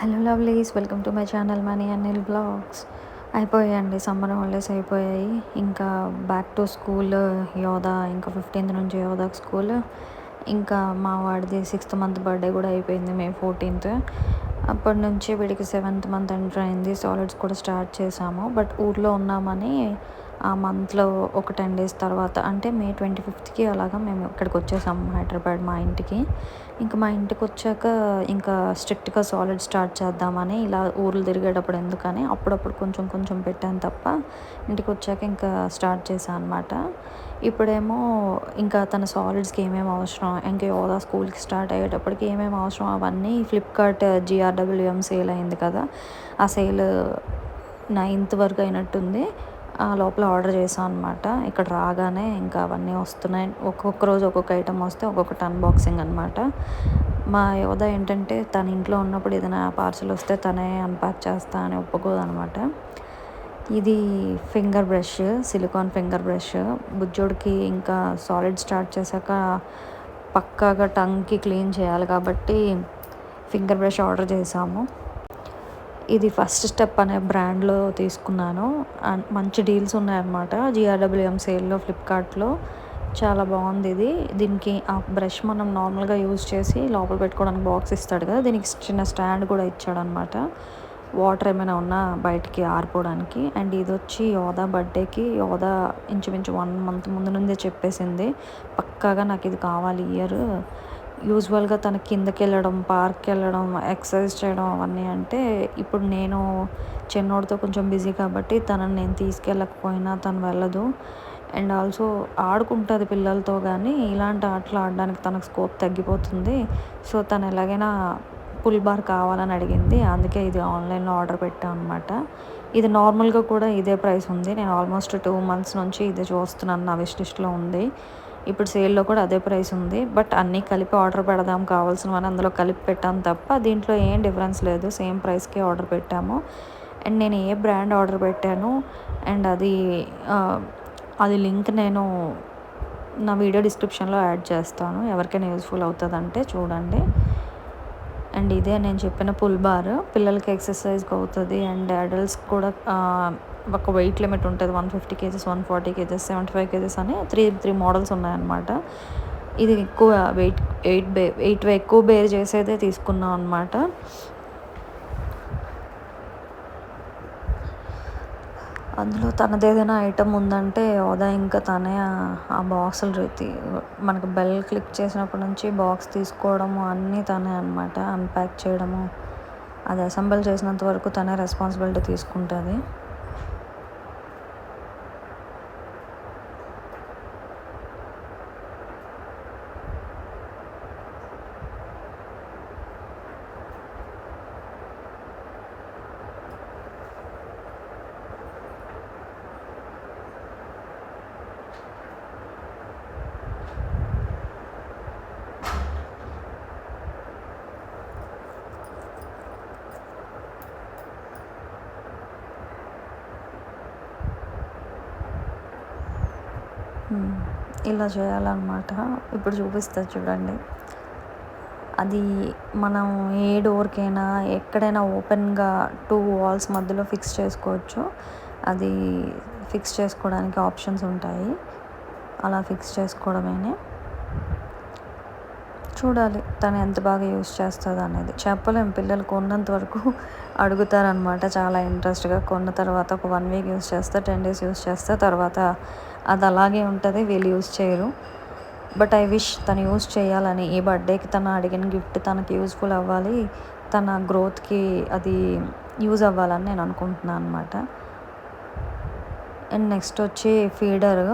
Hello lovelies, welcome to my channel Mani Anil blogs. అయిపోయాయండి, summer holidays అయిపోయాయి. ఇంకా బ్యాక్ టు స్కూల్. యోధా ఇంకా 15th నుంచి యోధాకి స్కూల్. ఇంకా మా వాడిది 6th మంత్ బర్త్డే కూడా అయిపోయింది, May 14th. అప్పటి నుంచి వీడికి 7th మంత్ ఎంటర్ అయింది. సాలిడ్స్ కూడా స్టార్ట్ చేసాము. బట్ ఊర్లో ఉన్నామని ఆ మంత్లో ఒక 10 days తర్వాత, అంటే May 25th అలాగా మేము ఇక్కడికి వచ్చేసాము, హైదరాబాద్ మా ఇంటికి. ఇంకా మా ఇంటికి వచ్చాక ఇంకా స్ట్రిక్ట్గా సాలిడ్ స్టార్ట్ చేద్దామని, ఇలా ఊర్లు తిరిగేటప్పుడు ఎందుకని అప్పుడప్పుడు కొంచెం కొంచెం పెట్టాను తప్ప, ఇంటికి వచ్చాక ఇంకా స్టార్ట్ చేశాను అనమాట. ఇప్పుడేమో ఇంకా తన సాలిడ్స్కి ఏమేమి అవసరం, ఇంకా యోగా స్కూల్కి స్టార్ట్ అయ్యేటప్పటికి ఏమేమి అవసరం అవన్నీ ఫ్లిప్కార్ట్ GRWM సేల్ అయింది కదా, ఆ సేల్ 9th వరకు అయినట్టుంది. ఆ లోపల ఆర్డర్ చేశాను అనమాట. ఇక్కడ రాగానే ఇంకా అవన్నీ వస్తున్నాయి. ఒక్కొక్క రోజు ఒక్కొక్క ఐటెం వస్తే ఒక్కొక్కటి అన్బాక్సింగ్ అనమాట. మా యోధ ఏంటంటే తన ఇంట్లో ఉన్నప్పుడు ఏదైనా పార్సల్ వస్తే తనే అన్పాక్ చేస్తా అని ఒప్పుకోదనమాట. ఇది finger brush, silicone finger brush. బుజ్జోడికి ఇంకా సాలిడ్ స్టార్ట్ చేశాక పక్కాగా టంగ్కి క్లీన్ చేయాలి కాబట్టి ఫింగర్ బ్రష్ ఆర్డర్ చేశాము. ఇది ఫస్ట్ స్టెప్ అనే బ్రాండ్లో తీసుకున్నాను. మంచి డీల్స్ ఉన్నాయన్నమాట GRWM సేల్లో, ఫ్లిప్కార్ట్లో. చాలా బాగుంది ఇది. దీనికి ఆ బ్రష్ మనం నార్మల్గా యూజ్ చేసి లోపల పెట్టుకోవడానికి బాక్స్ ఇస్తాడు కదా, దీనికి చిన్న స్టాండ్ కూడా ఇచ్చాడనమాట, వాటర్ ఏమైనా ఉన్నా బయటికి ఆరిపోవడానికి. అండ్ ఇది వచ్చి యోధా బర్త్డేకి యోధా ఇంచుమించు 1 month ముందు నుండే చెప్పేసింది, పక్కాగా నాకు ఇది కావాలి ఇయర్. యూజువల్గా తన కిందకి వెళ్ళడం, పార్క్కి వెళ్ళడం, ఎక్సర్సైజ్ చేయడం అవన్నీ. అంటే ఇప్పుడు నేను చిన్నోడితో కొంచెం బిజీ కాబట్టి తనని నేను తీసుకెళ్ళకపోయినా తను వెళ్ళదు. అండ్ ఆల్సో ఆడుకుంటుంది పిల్లలతో, కానీ ఇలాంటి ఆటలు ఆడడానికి తనకు స్కోప్ తగ్గిపోతుంది. సో తను ఎలాగైనా పుల్ బార్ కావాలని అడిగింది, అందుకే ఇది ఆన్లైన్లో ఆర్డర్ పెట్టాను అనమాట. ఇది నార్మల్గా కూడా ఇదే ప్రైస్ ఉంది. నేను ఆల్మోస్ట్ 2 months నుంచి ఇదే చూస్తున్నాను, నా విష్ లిస్ట్లో ఉంది. ఇప్పుడు సేల్లో కూడా అదే ప్రైస్ ఉంది. బట్ అన్నీ కలిపి ఆర్డర్ పెడదాం, కావాల్సినవని అందులో కలిపి పెట్టాను తప్ప దీంట్లో ఏం డిఫరెన్స్ లేదు, సేమ్ ప్రైస్కే ఆర్డర్ పెట్టాము. అండ్ నేను ఏ బ్రాండ్ ఆర్డర్ పెట్టాను అండ్ అది లింక్ నేను నా వీడియో డిస్క్రిప్షన్లో యాడ్ చేస్తాను, ఎవరికైనా యూస్ఫుల్ అవుతుందంటే చూడండి. అండ్ ఇదే నేను చెప్పిన పుల్ బార్, పిల్లలకి ఎక్సర్సైజ్కి అవుతుంది. అండ్ అడల్ట్స్కి కూడా ఒక వెయిట్ లిమిట్ ఉంటుంది, 150 kgs, 140 kgs, 75 kgs అని త్రీ మోడల్స్ ఉన్నాయన్నమాట. ఇది ఎక్కువ వెయిట్ ఎక్కువ బేర్ చేసేదే తీసుకున్నాం అనమాట. అందులో తనది ఏదైనా ఐటమ్ ఉందంటే యోధా ఇంకా తనే ఆ బాక్సులు మనకు బెల్ క్లిక్ చేసినప్పటి నుంచి బాక్స్ తీసుకోవడము అన్నీ తనే అనమాట. అన్ప్యాక్ చేయడము, అది అసెంబుల్ చేసినంత వరకు తనే రెస్పాన్సిబిలిటీ తీసుకుంటుంది. ఇలా చేయాలన్నమాట. ఇప్పుడు చూపిస్తా చూడండి. అది మనం ఏ డోర్కైనా ఎక్కడైనా ఓపెన్గా 2 walls మధ్యలో ఫిక్స్ చేసుకోవచ్చు. అది ఫిక్స్ చేసుకోవడానికి ఆప్షన్స్ ఉంటాయి, అలా ఫిక్స్ చేసుకోవడమే. చూడాలి తను ఎంత బాగా యూస్ చేస్తుంది అనేది, చెప్పలేం. పిల్లలు కొన్నంత వరకు అడుగుతారనమాట చాలా ఇంట్రెస్ట్గా. కొన్న తర్వాత ఒక 1 week యూస్ చేస్తే, 10 days యూస్ చేస్తే తర్వాత అది అలాగే ఉంటుంది, వీళ్ళు యూస్ చేయరు. బట్ ఐ విష్ తను యూస్ చేయాలని. ఈ బర్త్డేకి తను అడిగిన గిఫ్ట్ తనకి యూస్ఫుల్ అవ్వాలి, తన గ్రోత్కి అది యూజ్ అవ్వాలని నేను అనుకుంటున్నాను అనమాట. అండ్ నెక్స్ట్ వచ్చి ఫీడర్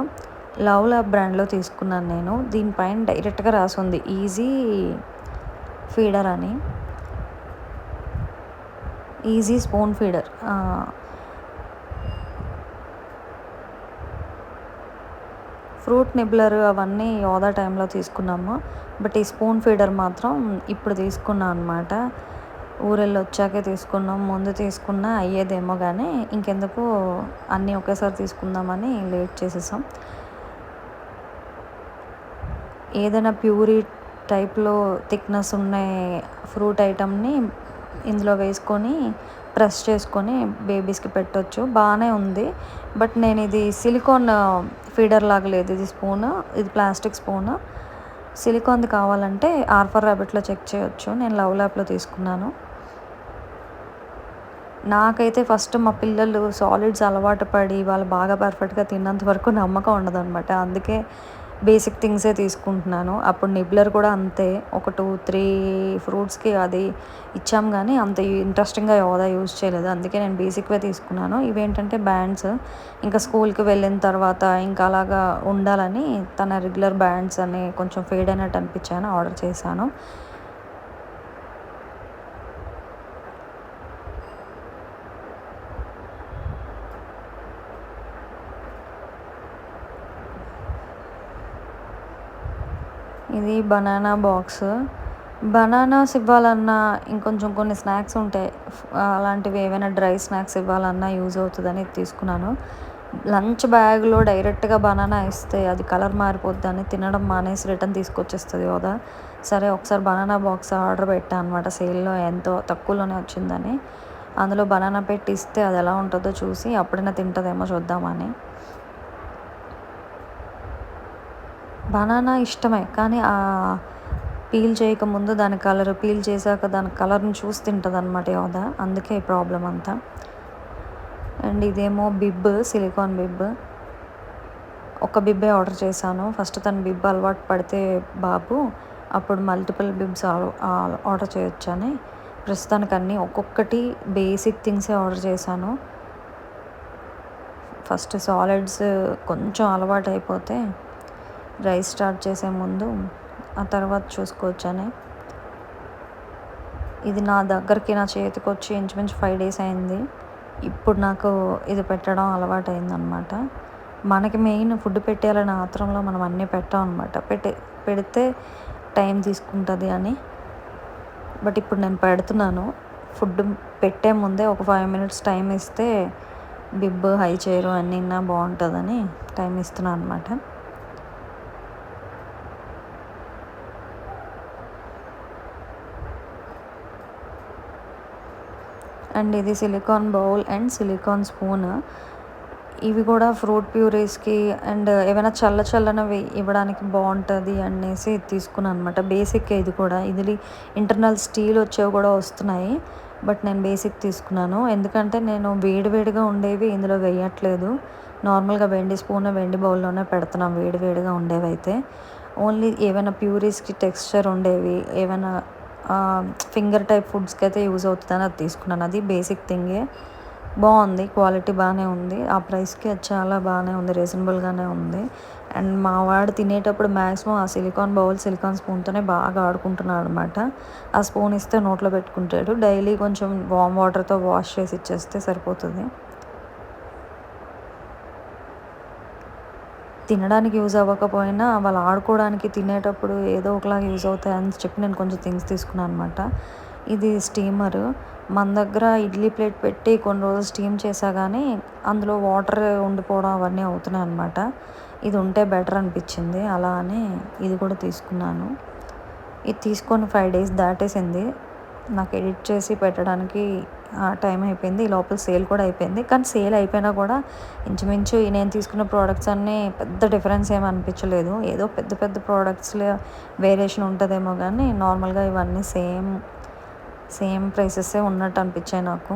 లవ్ ల్యాబ్ బ్రాండ్లో తీసుకున్నాను నేను. దీనిపైన డైరెక్ట్గా రాసింది ఈజీ ఫీడర్ అని, ఈజీ స్పూన్ ఫీడర్. ఫ్రూట్ నిబ్లర్ అవన్నీ యోధా టైంలో తీసుకున్నాము. బట్ ఈ స్పూన్ ఫీడర్ మాత్రం ఇప్పుడు తీసుకున్నాం అనమాట. ఊరెళ్ళి వచ్చాకే తీసుకున్నాం, ముందు తీసుకున్నా అయ్యేదేమో కానీ ఇంకెందుకు అన్నీ ఒకేసారి తీసుకుందామని లేట్ చేసేసాం. ఏదైనా ప్యూరీ టైప్లో థిక్నెస్ ఉన్న ఫ్రూట్ ఐటమ్ని ఇందులో వేసుకొని ప్రెస్ చేసుకొని బేబీస్కి పెట్టొచ్చు. బాగానే ఉంది. బట్ నేను ఇది సిలికాన్ ఫీడర్ లాగా లేదు ఇది స్పూన్, ఇది ప్లాస్టిక్ స్పూన్. సిలికాన్ది కావాలంటే ఆర్ఫర్ ర్యాబిట్లో చెక్ చేయొచ్చు. నేను లవ్ ల్యాబ్లో తీసుకున్నాను. నాకైతే ఫస్ట్ మా పిల్లలు సాలిడ్స్ అలవాటు పడి వాళ్ళు బాగా పర్ఫెక్ట్గా తిన్నంత వరకు నమ్మకం ఉండదనమాట. అందుకే బేసిక్ థింగ్సే తీసుకుంటున్నాను. అప్పుడు నిబ్లర్ కూడా అంతే, ఒక 2-3 ఫ్రూట్స్కి అది ఇచ్చాం కానీ అంత ఇంట్రెస్టింగ్గా యోదా యూజ్ చేయలేదు. అందుకే నేను బేసిక్వే తీసుకున్నాను. ఇవేంటంటే బ్యాండ్స్, ఇంకా స్కూల్కి వెళ్ళిన తర్వాత ఇంకా అలాగా ఉండాలని తన రెగ్యులర్ బ్యాండ్స్ అని కొంచెం ఫేడ్ అయినట్టు అనిపించాను, ఆర్డర్ చేశాను. ఇది బనానా బాక్స్. బనానాస్ ఇవ్వాలన్నా ఇంకొంచెం కొన్ని స్నాక్స్ ఉంటాయి, అలాంటివి ఏవైనా డ్రై స్నాక్స్ ఇవ్వాలన్నా యూజ్ అవుతుందని తీసుకున్నాను. లంచ్ బ్యాగ్లో డైరెక్ట్గా బనానా ఇస్తే అది కలర్ మారిపోద్దని తినడం మానేసి రిటర్న్ తీసుకొచ్చేస్తుంది యోదా. సరే ఒకసారి బనానా బాక్స్ ఆర్డర్ పెట్టాను అనమాట, సేల్లో ఎంతో తక్కువలోనే వచ్చిందని. అందులో బనానా పెట్టి ఇస్తే అది ఎలా ఉంటుందో చూసి అప్పుడైనా తింటుందేమో చూద్దామని. బనానా ఇష్టమే కానీ పీల్ చేయకముందు దాని కలర్, పీల్ చేశాక దాని కలర్ని చూసి తింటుంది అనమాట యోదా. అందుకే ఈ ప్రాబ్లం అంతా. అండ్ ఇదేమో బిబ్, సిలికాన్ బిబ్. ఒక బిబ్బే ఆర్డర్ చేశాను. ఫస్ట్ తను బిబ్ అలవాటు పడితే బాబు అప్పుడు మల్టిపుల్ బిబ్స్ ఆర్డర్ చేయొచ్చని ప్రస్తుతానికి అన్నీ ఒక్కొక్కటి బేసిక్ థింగ్సే ఆర్డర్ చేశాను. ఫస్ట్ సాలిడ్స్ కొంచెం అలవాటు అయిపోతే రైస్ స్టార్ట్ చేసే ముందు ఆ తర్వాత చూసుకోవచ్చని. ఇది నా దగ్గరికి నా చేతికి వచ్చి ఇంచుమించు 5 days అయింది. ఇప్పుడు నాకు ఇది పెట్టడం అలవాటు అయిందనమాట. మనకి మెయిన్ ఫుడ్ పెట్టేయాలనే ఆత్రంలో మనం అన్నీ పెట్టాం అనమాట. పెడితే టైం తీసుకుంటుంది అని. బట్ ఇప్పుడు నేను పెడుతున్నాను. ఫుడ్ పెట్టే ముందే ఒక 5 minutes టైం ఇస్తే బిబ్, హై చైరు అన్నీ బాగుంటుందని టైం ఇస్తున్నాను అనమాట. అండ్ ఇది silicon bowl and silicon spoon. ఇవి కూడా ఫ్రూట్ ప్యూరీస్కి అండ్ ఏమైనా చల్లనవి ఇవ్వడానికి బాగుంటుంది అనేసి తీసుకున్నాను అనమాట. బేసిక్ ఇది కూడా, ఇది ఇంటర్నల్ స్టీల్ వచ్చేవి కూడా వస్తున్నాయి. బట్ నేను బేసిక్ తీసుకున్నాను ఎందుకంటే నేను వేడివేడిగా ఉండేవి ఇందులో వేయట్లేదు. నార్మల్గా వెండి స్పూన్, వెండి బౌల్లోనే పెడుతున్నాం వేడివేడిగా ఉండేవి అయితే. ఓన్లీ ఏమైనా ప్యూరీస్కి టెక్స్చర్ ఉండేవి, ఏమైనా ఫింగర్ టైప్ ఫుడ్స్కి అయితే యూజ్ అవుతుందని అది తీసుకున్నాను. అది బేసిక్ థింగే, బాగుంది, క్వాలిటీ బాగానే ఉంది. ఆ ప్రైస్కి అది చాలా బాగానే ఉంది, రీజనబుల్గానే ఉంది. అండ్ మా వాడు తినేటప్పుడు మ్యాక్సిమం ఆ సిలికాన్ బౌల్, సిలికాన్ స్పూన్తోనే బాగా ఆడుకుంటున్నాడు అనమాట. ఆ స్పూన్ ఇస్తే నోట్లో పెట్టుకుంటాడు. డైలీ కొంచెం వామ్ వాటర్తో వాష్ చేసి ఇచ్చేస్తే సరిపోతుంది. తినడానికి యూజ్ అవ్వకపోయినా వాళ్ళు ఆడుకోవడానికి తినేటప్పుడు ఏదో ఒకలాగా యూజ్ అవుతాయని చెప్పి నేను కొంచెం థింగ్స్ తీసుకున్నాను అనమాట. ఇది స్టీమరు. మన దగ్గర ఇడ్లీ ప్లేట్ పెట్టి కొన్ని రోజులు స్టీమ్ చేసా కానీ అందులో వాటర్ ఉండిపోవడం అవన్నీ అవుతున్నాయి అనమాట. ఇది ఉంటే బెటర్ అనిపించింది, అలా అని ఇది కూడా తీసుకున్నాను. ఇది తీసుకొని 5 days దాటేసింది. నాకు ఎడిట్ చేసి పెట్టడానికి టైం అయిపోయింది. ఈ లోపల సేల్ కూడా అయిపోయింది. కానీ సేల్ అయిపోయినా కూడా ఇంచుమించు నేను తీసుకున్న ప్రోడక్ట్స్ అన్నీ పెద్ద డిఫరెన్స్ ఏమి అనిపించలేదు. ఏదో పెద్ద పెద్ద ప్రోడక్ట్స్లో వేరియేషన్ ఉంటుందేమో కానీ నార్మల్గా ఇవన్నీ సేమ్ ప్రైసెసే ఉన్నట్టు అనిపించాయి నాకు.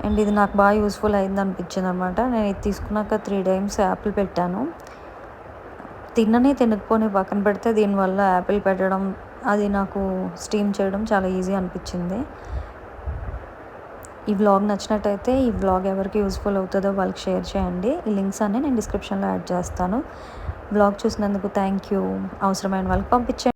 అండ్ ఇది నాకు బాగా యూస్ఫుల్ అయింది అనిపించింది అనమాట. నేను ఇది తీసుకున్నాక 3 times యాపిల్ పెట్టాను. తినకపోని పక్కన పెడితే దీనివల్ల యాపిల్ పెట్టడం, అది నాకు స్టీమ్ చేయడం చాలా ఈజీ అనిపించింది. ఈ వ్లాగ్ నచ్చినట్టయితే ఈ వ్లాగ్ ఎవరికి యూస్ఫుల్ అవుతుందో వాళ్ళకి షేర్ చేయండి. ఈ లింక్స్ అన్నీ నేను డిస్క్రిప్షన్లో యాడ్ చేస్తాను. వ్లాగ్ చూసినందుకు థ్యాంక్ యూ. అవసరమైన వాళ్ళకి పంపించండి.